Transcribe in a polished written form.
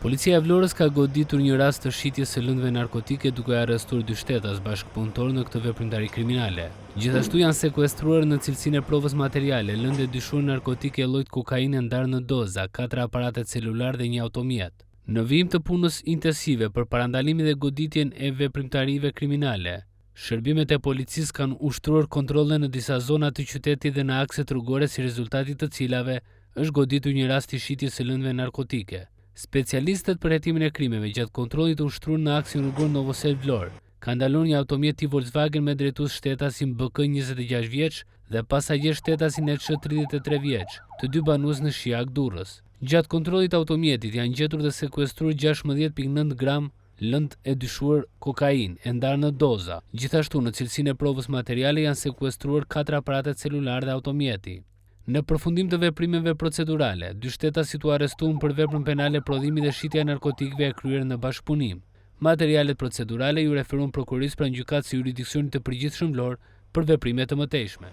Policia e Vlorës ka goditur një rast të shitjes së lëndëve narkotike duke arrestuar 2 shtetas bashkëpunëtor në këtë veprimtari kriminale. Gjithashtu janë sekuestruar në cilësinë e provës materiale lëndë dyshuar narkotike llojit kokainë ndarë në doza, 4 aparate celular dhe 1 automjet. Në vijim të punës intensive për parandalimin dhe goditjen e veprimtarive kriminale, shërbimet e policisë kanë ushtruar kontrolle në disa zona të qytetit dhe në akse rrugore si rezultati të cilave është goditur një rast i shitjes së lëndëve narkotike. Specialistët për hetimin e krimeve gjatë kontrollit të ushtruar në aksin rrugor Novosel Vlorë kanë ndaluar një automjet tip Volkswagen me drejtues shtetasin BK 26 vjeç dhe pasagjer shtetasin LÇ 33 vjeç, të 2 banues në Shijak Durrës. Gjatë kontrollit të automjetit janë gjetur dhe sekuestruar 16.9 gram lëndë e dyshuar kokainë e ndarë në doza. Gjithashtu në cilësinë e provës materiale janë sekuestruar 4 aparate celular dhe automjeti. Në përfundim të veprimeve procedurale, 2 shtetasit u arrestuan për veprën penale prodhimi dhe shitja e narkotikëve e kryer në bashkëpunim. Materialet procedurale ju referuan prokurisë pranë gjykatës së jurisdiksionit të përgjithshëm Vlorë për veprime të mëtejshme.